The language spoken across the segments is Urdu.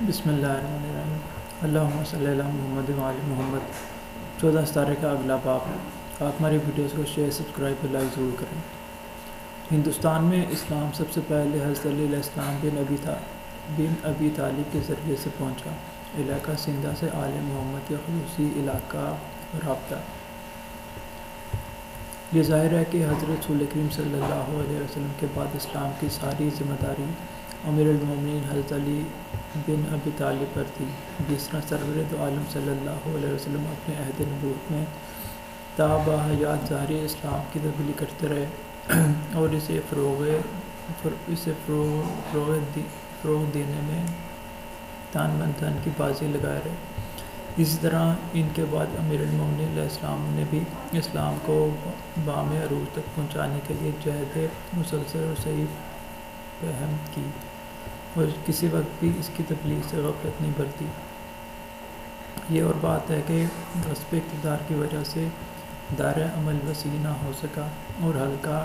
بسم اللہ الرحمن الرحیم اللہم صلی اللہ محمد وعلی محمد 14 ستارے کا اگلا باب ہے۔ آپ ہماری ویڈیوز کو شیئر سبسکرائب اور لائک ضرور کریں۔ ہندوستان میں اسلام سب سے پہلے حضرت علی علیہ السلام بن ابی طالب کے ذریعے سے پہنچا۔ علاقہ سندھا سے آل محمد کا خصوصی علاقہ رابطہ۔ یہ ظاہر ہے کہ حضرت رسول کریم صلی اللہ علیہ وسلم کے بعد اسلام کی ساری ذمہ داری امیر المومنین حضرت علی بن ابی طالب پر تھی۔ جس طرح سرور دو عالم صلی اللہ علیہ وسلم اپنے عہد نبوت میں تا بحیات ظاہری اسلام کی تبلیغ کرتے رہے اور اسے فروغ دینے میں تن من دھن کی بازی لگائے رہے، اسی طرح ان کے بعد امیر المومنین علیہ السلام نے بھی اسلام کو بام عروج تک پہنچانے کے لیے جہد مسلسل اور صحیح فہم کی، اور کسی وقت بھی اس کی تبلیغ سے غفلت نہیں برتی۔ یہ اور بات ہے کہ غصب اقتدار کی وجہ سے دائرہ عمل وسیع نہ ہو سکا اور حلقہ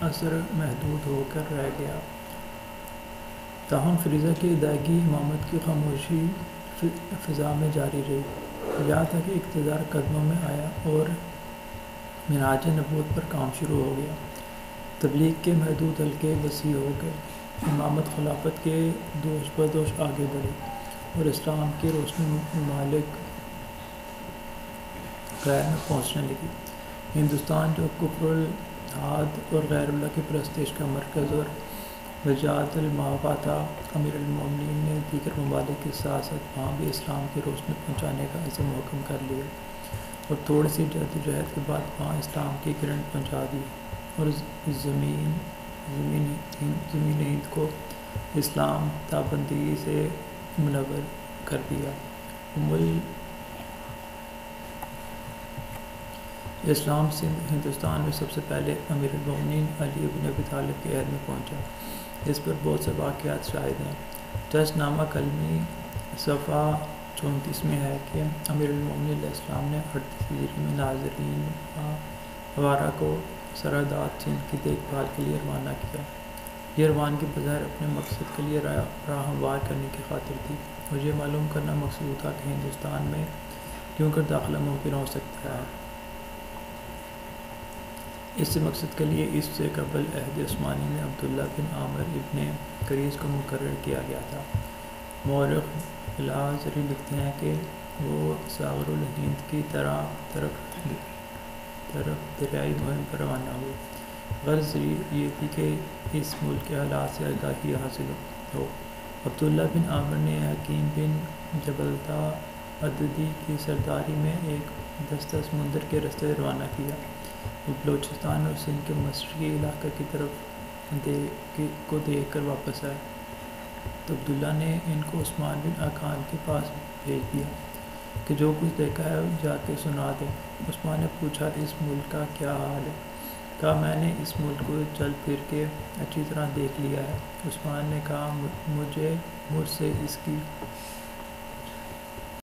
اثر محدود ہو کر رہ گیا۔ تاہم فریضہ کی ادائیگی امامت کی خاموشی فضا میں جاری رہی، یہاں تک کہ اقتدار قدموں میں آیا اور منہاج نبوت پر کام شروع ہو گیا۔ تبلیغ کے محدود حلقے وسیع ہو گئے، امامت خلافت کے دوش بدوش آگے بڑھی اور اسلام کی روشنی ممالک غیر میں پہنچنے لگی۔ ہندوستان جو کفر الحاد اور غیر اللہ کی پرستش کا مرکز اور وجاد المآبا تھا، امیر المومنین نے دیگر ممالک کے ساتھ ساتھ وہاں بھی اسلام کی روشنی پہنچانے کا عزم و حکم کر لیا اور تھوڑی سی جدوجہد کے بعد وہاں اسلام کی کرن پہنچا دی اور زمین ہند کو اسلام تابندی سے منور کر دیا۔ اسلام سندھ ہندوستان میں سب سے پہلے امیر المومنین علی بن ابی طالب کے عہد میں پہنچا۔ اس پر بہت سے واقعات شاہد ہیں۔ جج نامہ کلمی صفحہ 34 میں ہے کہ امیر المومنین علیہ السلام نے 38 ہجری میں ناظرین آوارہ کو سرحدات سندھ کی دیکھ بھال کے لیے روانہ کیا۔ یہ روانگی بظاہر اپنے مقصد کے لیے راہ ہموار کرنے کی خاطر تھی اور یہ معلوم کرنا مقصود تھا کہ ہندوستان میں کیوں کر داخلہ ممکن ہو سکتا ہے۔ اس مقصد کے لیے اس سے قبل عہد عثمانی میں عبداللہ بن عامر ابن کریز کو مقرر کیا گیا تھا۔ مورخ الازہری لکھتے ہیں کہ وہ ساغر الہند کی طرف دریائی مہم پر روانہ ہوئے۔ غرض یہ تھی کہ اس ملک کے حالات سے آگاہی حاصل ہو۔ عبداللہ بن عامر نے حکیم بن جبلتہ عددی کی سرداری میں ایک دستہ سمندر کے راستے روانہ کیا۔ وہ بلوچستان اور سندھ کے مشرقی علاقے کی طرف کو دیکھ کر واپس آئے تو عبداللہ نے ان کو عثمان بن عفان کے پاس بھیج دیا کہ جو کچھ دیکھا ہے جا کے سنا دے۔ عثمان نے پوچھا، اس ملک کا کیا حال ہے؟ کہا، میں نے اس ملک کو چل پھر کے اچھی طرح دیکھ لیا ہے۔ عثمان نے کہا، مجھ سے اس کی